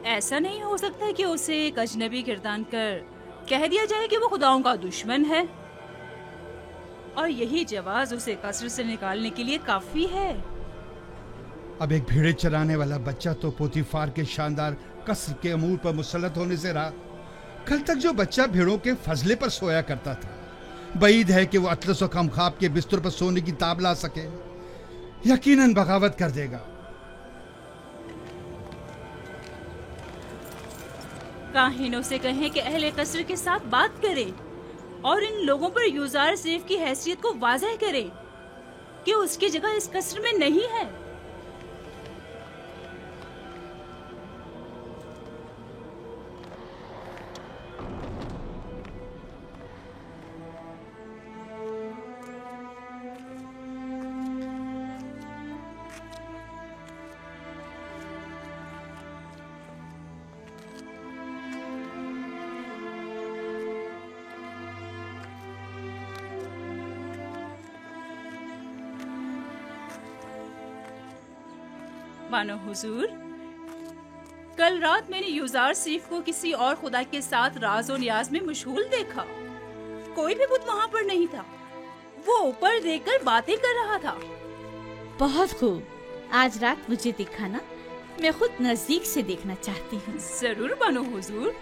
ऐसा नहीं हो सकता कि उसे एक अजनबी गिरदान कर कह दिया जाए कि वो खुदाओं का दुश्मन है, और यही जवाब उसे कसर से निकालने के लिए काफी है। अब एक भेड़े चराने वाला बच्चा तो पोतीफार के शानदार कसर के अमूर पर मुसल्लत होने से रहा। कल तक जो बच्चा भेड़ों के फजले पर सोया करता था, बईद है कि वो अतलस व कमखाब के बिस्तर पर सोने की ताब ला सके। यकीनन बगावत कर देगा। काहिनों से कहें कि अहले कसर के साथ बात करें और इन लोगों पर यूजार सेफ की हैसियत को वाज़ेह करें कि उसकी जगह इस कसर में नहीं है। मानो हुजूर, कल रात मैंने यूजार सीफ को किसी और खुदा के साथ राज और नियाज में मशगूल देखा। कोई भी बुत वहाँ पर नहीं था। वो ऊपर देखकर बातें कर रहा था। बहुत खूब, आज रात मुझे दिखाना, मैं खुद नजदीक से देखना चाहती हूँ। जरूर मानो हुजूर।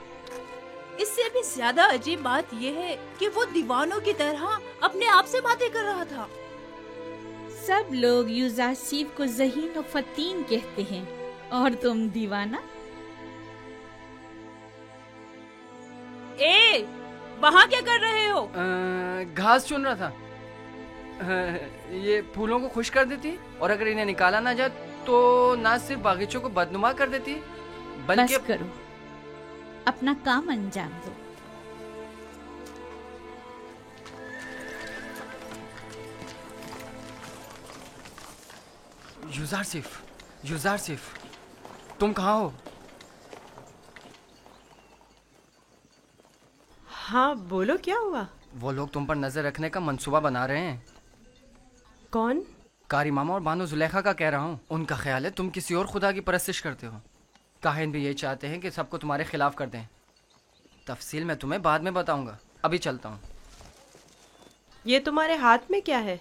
इससे भी ज्यादा अजीब बात यह है कि वो दीवानों की तरह अपने आप से बातें कर रहा था। सब लोग यूजासीफ को ज़हीन और फतीन कहते हैं, और तुम दीवाना। ए, वहाँ क्या कर रहे हो? घास चुन रहा था। ये फूलों को खुश कर देती, और अगर इन्हें निकाला ना जाए तो ना सिर्फ बागीचों को बदनुमा कर देती, बल्कि बस करो, अपना काम अंजाम दो। यूजार सिफ, तुम कहाँ हो? हाँ बोलो, क्या हुआ? वो लोग तुम पर नजर रखने का मंसूबा बना रहे हैं। कौन? कारी मामा और बानो जुलेखा का कह रहा हूँ। उनका ख्याल है तुम किसी और खुदा की परस्तिश करते हो। काहिन भी यही चाहते हैं कि सबको तुम्हारे खिलाफ कर दें। तफसील मैं तुम्हें बाद में बताऊंगा, अभी चलता हूँ। ये तुम्हारे हाथ में क्या है?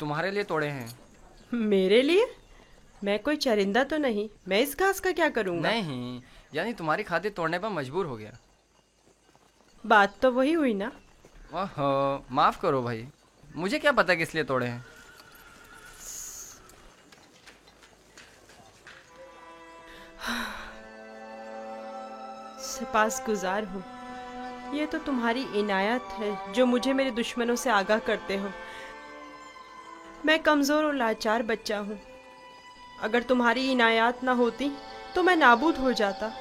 तुम्हारे लिए तोड़े हैं। मेरे लिए? मैं कोई चरिंदा तो नहीं, मैं इस घास का क्या करूँगा? नहीं, यानी तुम्हारी खातिर तोड़ने पर मजबूर हो गया। बात तो वही हुई ना। ओहो, माफ करो भाई, मुझे क्या पता किस लिए तोड़े हैं। सपासगुजार हूँ। ये तो तुम्हारी इनायत है जो मुझे मेरे दुश्मनों से आगाह करते हो। मैं कमज़ोर और लाचार बच्चा हूँ। अगर तुम्हारी इनायत ना होती तो मैं नाबूद हो जाता।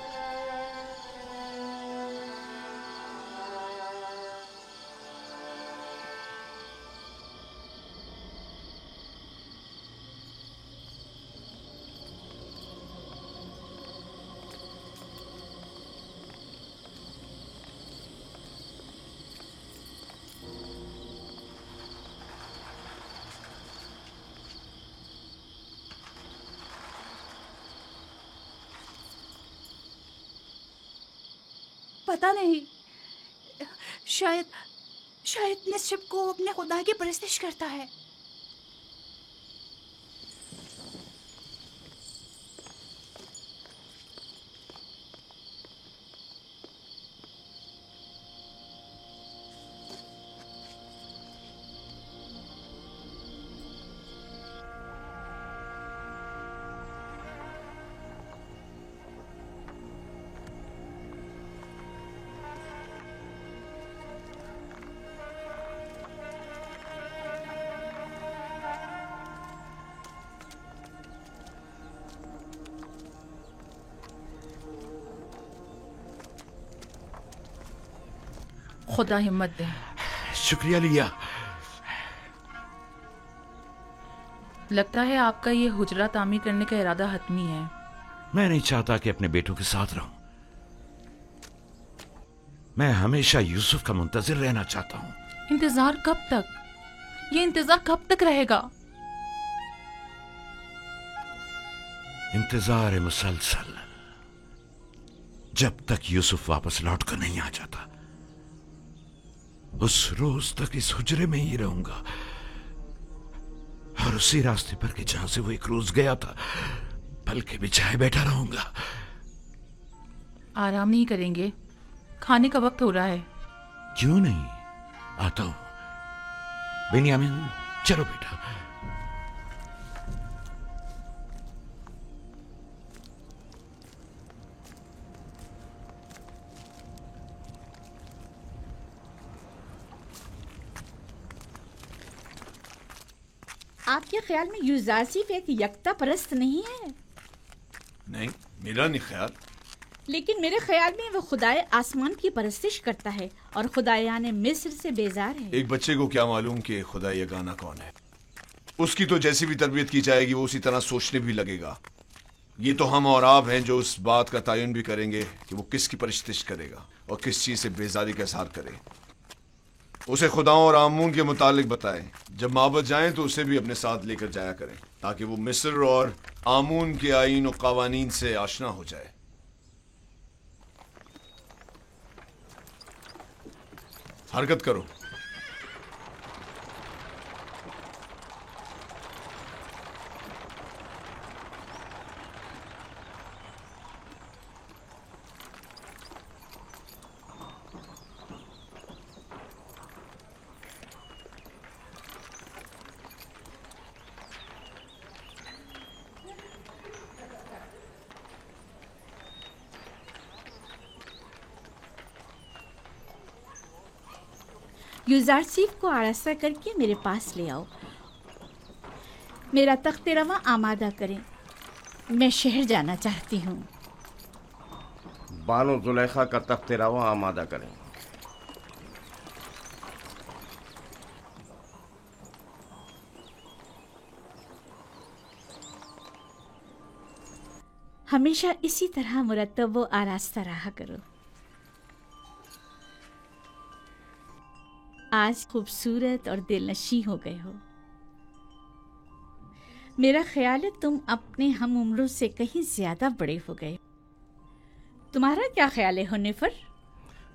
पता नहीं, शायद निश्चित को अपने खुदा की परस्तिश करता है। खुदा हिम्मत दे। शुक्रिया लिया। लगता है आपका ये हुजरा तामीर करने का इरादा हतमी है। मैं नहीं चाहता कि अपने बेटों के साथ रहूं। मैं हमेशा यूसुफ का मुंतजिर रहना चाहता हूं। इंतजार कब तक? ये इंतजार कब तक रहेगा? इंतजार मुसलसल, जब तक यूसुफ वापस लौट कर नहीं आ जाता उस रोज तक इस हुजरे में ही रहूंगा और उसी रास्ते पर कि जहां से वो एक रोज गया था पल के बिछाए बैठा रहूंगा। आराम नहीं करेंगे? खाने का वक्त हो रहा है। क्यों नहीं, आता हूं। बेनियामिन चलो बेटा। आपके ख्याल में यूजासिफ एक यकता परस्त नहीं है? नहीं, मेरा नहीं ख्याल। लेकिन मेरे ख्याल में वो खुदाए आसमान की परस्तिश करता है और खुदायाने मिस्र से बेजार है। एक बच्चे को क्या मालूम कि खुदा यगाना कौन है। उसकी तो जैसी भी तरबियत की जाएगी वो उसी तरह सोचने भी लगेगा। ये तो हम और आप हैं जो उस बात का तयन भी करेंगे कि वो किसकी परस्तिश करेगा और किस चीज से बेजारी का इजहार करे। उसे खुदाओं और आमून के मुतालिक बताएं। जब माबद जाएं तो उसे भी अपने साथ लेकर जाया करें ताकि वो मिस्र और आमून के आईन और कवानीन से आशना हो जाए। हरकत करो। यूजारसीफ को आरास्ता करके मेरे पास ले आओ। मेरा तख्त रवा आमादा करें। मैं शहर जाना चाहती हूँ। बानो जुलेखा का तख्त रवा आमादा करें। हमेशा इसी तरह मुरत्तब व आरास्ता रहा करो। आज खूबसूरत और दिलनशी हो गए हो। मेरा ख्याल है तुम अपने हम उम्रों से कहीं ज्यादा बड़े हो गए। तुम्हारा क्या ख्याल है हुन्नेफर?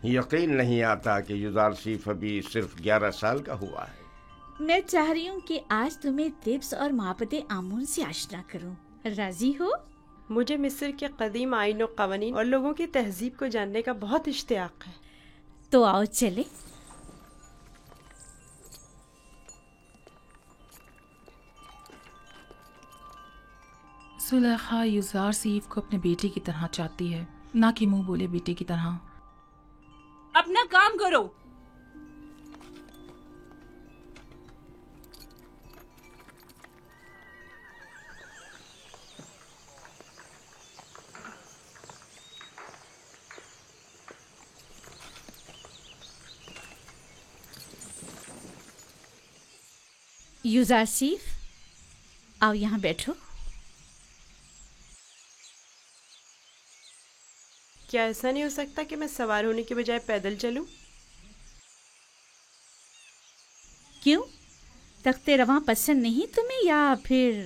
यकीन नहीं आता कि यूजारसीफ अभी सिर्फ 11 साल का हुआ है। मैं चाह रही हूँ कि आज तुम्हें तिब्स और माबद आमून से आशना करूँ। राजी हो? मुझे मिस्र के कदीम आईन और कवानीन और लोगों की तहजीब को जानने का बहुत इश्तियाक है। तो आओ चले। सुलेखा यूजारसीफ को अपने बेटे की तरह चाहती है, ना कि मुंह बोले बेटे की तरह। अपना काम करो। यूजारसीफ, आओ यहाँ बैठो। क्या ऐसा नहीं हो सकता कि मैं सवार होने के बजाय पैदल चलूं? क्यों? तख्ते रवां पसंद नहीं तुम्हें या फिर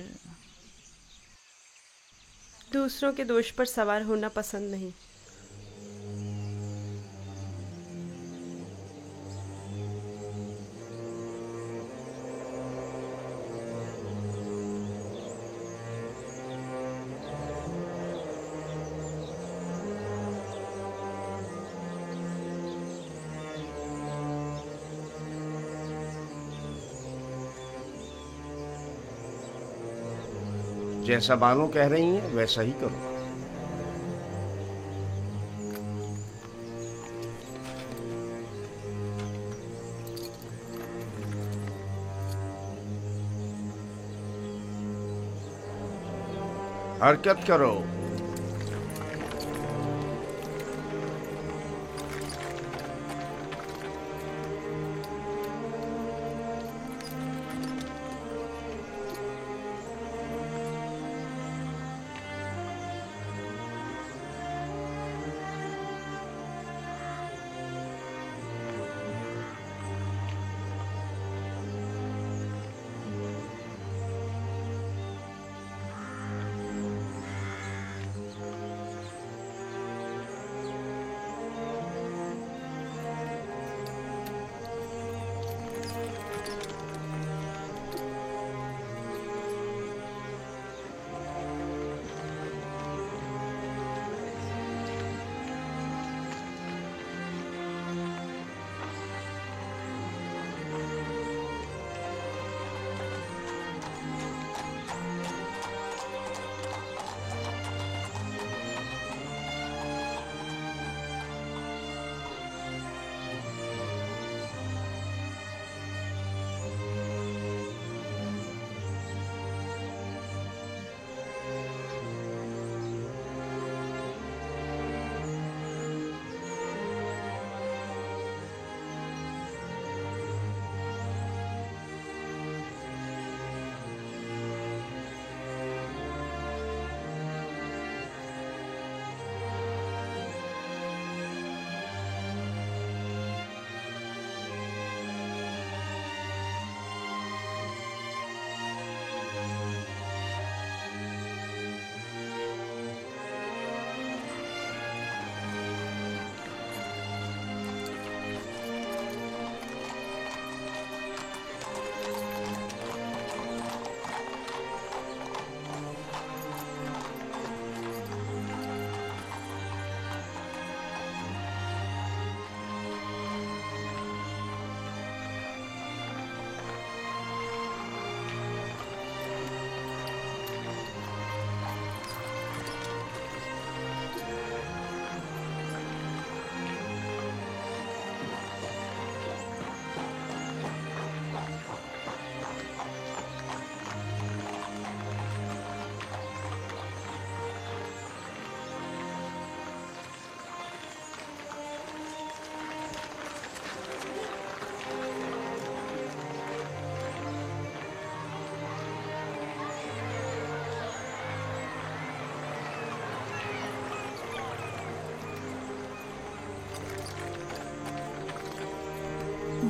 दूसरों के दोष पर सवार होना पसंद नहीं। जैसा बानो कह रही हैं वैसा ही करो। हरकत करो।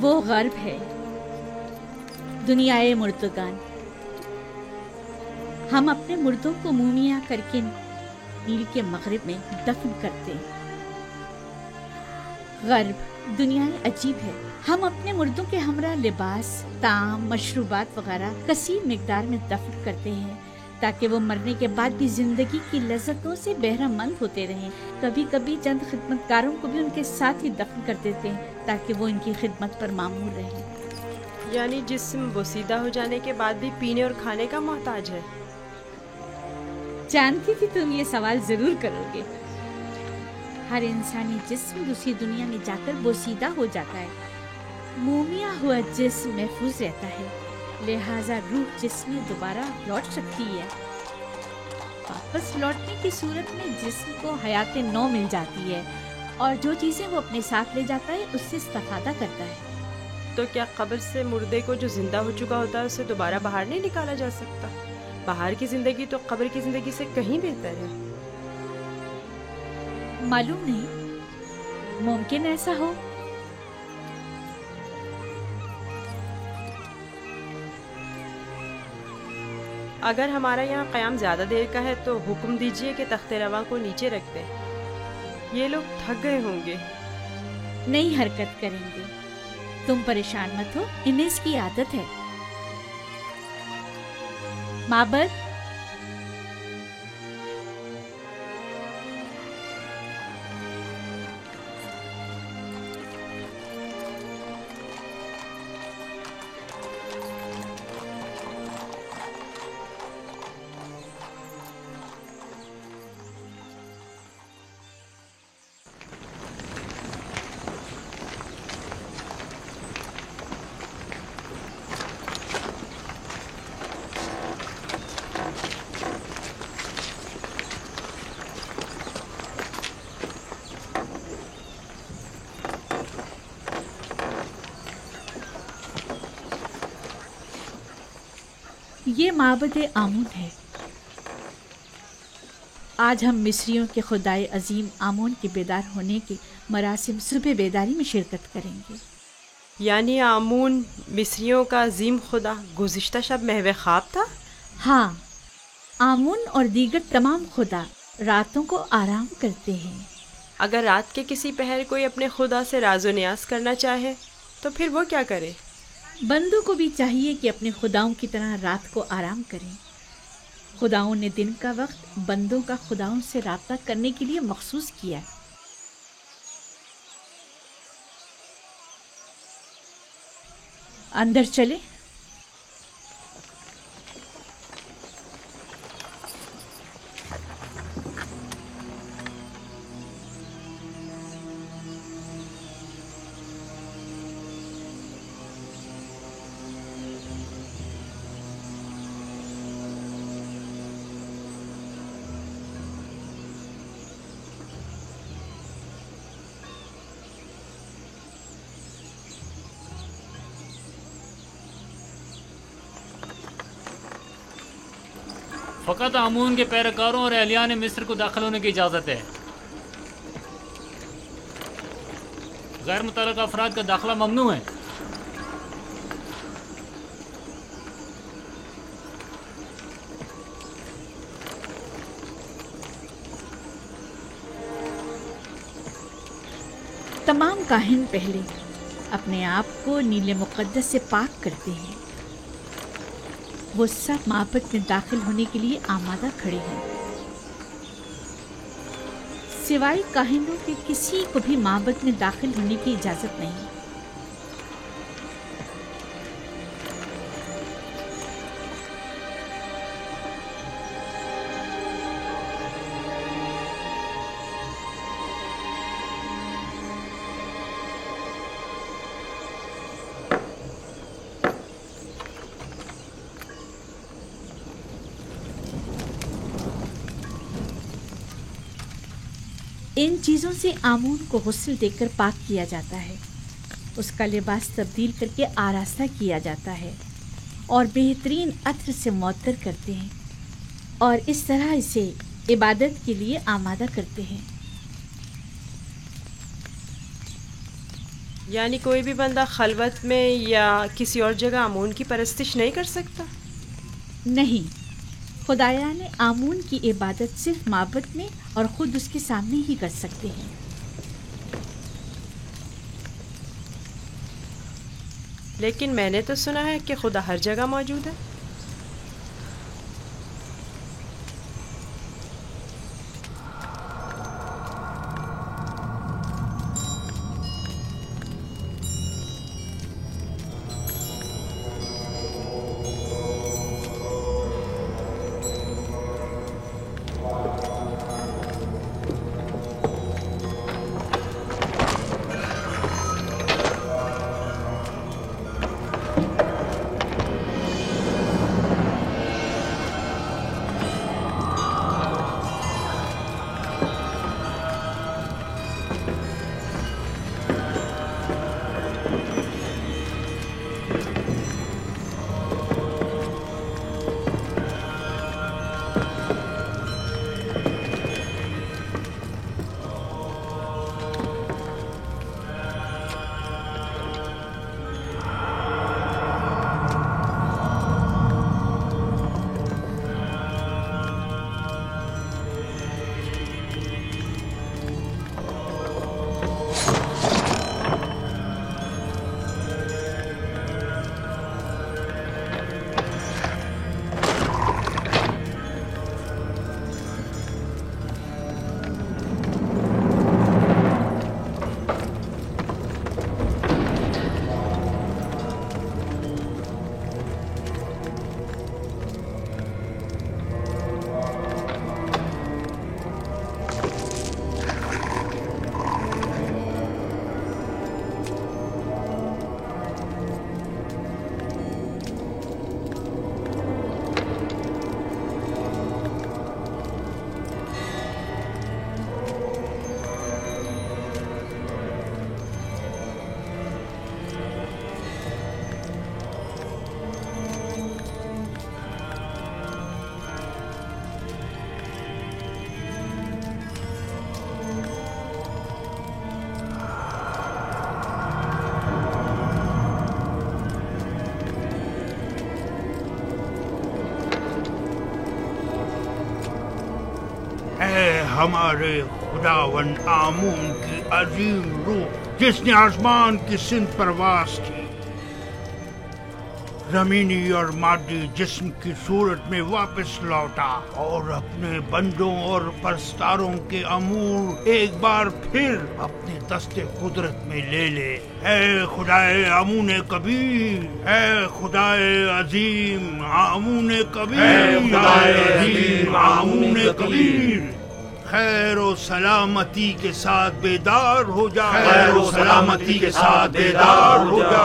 वो गर्ब है, दुनियाए मुर्दगान। हम अपने मुर्दों को मूमिया करके नील के मगरिब में दफन करते हैं। गर्ब दुनियाए अजीब है। हम अपने मुर्दों के हमरा लिबास, ताम, मशरूबात वगैरह कसीर मिकदार में दफन करते हैं ताकि वो मरने के बाद भी जिंदगी की लज्जतों से बहरामंद होते रहें। कभी कभी चंद खिदमतकारों को भी उनके साथ ही दफन कर देते हैं ताकि वो इनकी खिदमत पर मामूर रहें। यानी जिस्म बोसीदा हो जाने के बाद भी पीने और खाने का मोहताज है। जानती थी तुम ये सवाल जरूर करोगे। हर इंसानी जिस्म दूसरी दुनिया में जाकर बोसीदा हो जाता है। मोमिया हुआ जिस्म महफूज रहता है, लिहाजा रूह जिस्म में दोबारा लौट सकती है। वापस लौटने की सूरत में जिस्म को हयात नौ मिल जाती है और जो चीजें वो अपने साथ ले जाता है उससे इस्तेफादा करता है। तो क्या कब्र से मुर्दे को जो जिंदा हो चुका होता है उसे दोबारा बाहर नहीं निकाला जा सकता? बाहर की जिंदगी तो कब्र की जिंदगी से कहीं बेहतर है। मालूम नहीं, मुमकिन ऐसा हो। अगर हमारा यहाँ क़याम ज़्यादा देर का है तो हुक्म दीजिए कि तख्ते रवा को नीचे रख दें। ये लोग थक गए होंगे। नहीं हरकत करेंगे, तुम परेशान मत हो, इन्हें इसकी आदत है। माबद, ये माबद आमून है। आज हम मिस्रियों के खुदाए अजीम आमून के बेदार होने के मरासिम सुबह बेदारी में शिरकत करेंगे। यानी आमून मिस्रियों का अजीम खुदा गुज़िश्ता शब महवे ख्वाब था? हाँ, आमून और दीगर तमाम खुदा रातों को आराम करते हैं। अगर रात के किसी पहर कोई अपने खुदा से राज़ो न्याज़ करना चाहे तो फिर वो क्या करे? बंदों को भी चाहिए कि अपने खुदाओं की तरह रात को आराम करें। खुदाओं ने दिन का वक्त बंदों का खुदाओं से राब्ता करने के लिए मखसूस किया। अंदर चले। फ़कत आमून के पैरकारों और अहलियान मिस्र को दाखिल होने की इजाज़त है। गैर मुतल्लक़ा अफराद का दाखिला ममनू है। तमाम काहिन पहले अपने आप को नीले मुक़द्दस से पाक करते हैं। वो सब माबद में दाखिल होने के लिए आमादा खड़े हैं। सिवाय काहिनों के किसी को भी माबद में दाखिल होने की इजाज़त नहीं। इन चीज़ों से आमून को गुस्ल देकर पाक किया जाता है। उसका लिबास तब्दील करके आरास्ता किया जाता है और बेहतरीन अत्र से मुअत्तर करते हैं और इस तरह इसे इबादत के लिए आमादा करते हैं। यानी कोई भी बंदा खलवत में या किसी और जगह आमून की परस्तिश नहीं कर सकता? नहीं, खुदाया ने आमून की इबादत सिर्फ माबद में और खुद उसके सामने ही कर सकते हैं। लेकिन मैंने तो सुना है कि खुदा हर जगह मौजूद है। हमारे खुदावन आमून की अजीम रूह जिसने आसमान की सिंध परवास की, जमीनी और मादी जिस्म की सूरत में वापस लौटा और अपने बंदों और परस्तारों के अमूर एक बार फिर अपने दस्ते कुदरत में ले ले। ऐ खुदाए आमून कबीर, ऐ खुदाए अजीम आमून कबीर, खुदाए अजीम आमून कबीर, खैर और सलामती के साथ बेदार हो जा, खैर और सलामती के साथ बेदार हो जा।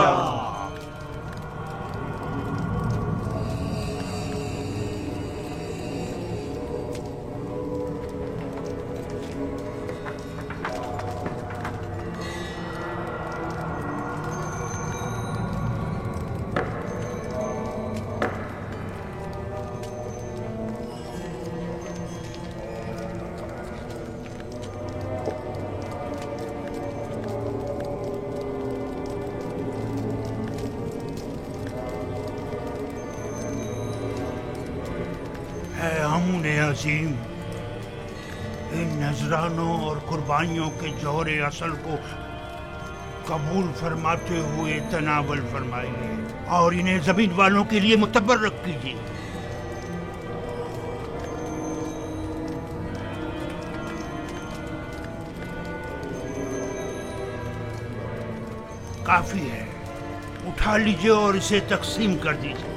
अजीम, इन नजरानों और कुर्बानियों के जौहरे असल को कबूल फरमाते हुए तनावल फरमाइए और इन्हें जमीन वालों के लिए मुतबर्रक कीजिए। काफी है, उठा लीजिए और इसे तकसीम कर दीजिए।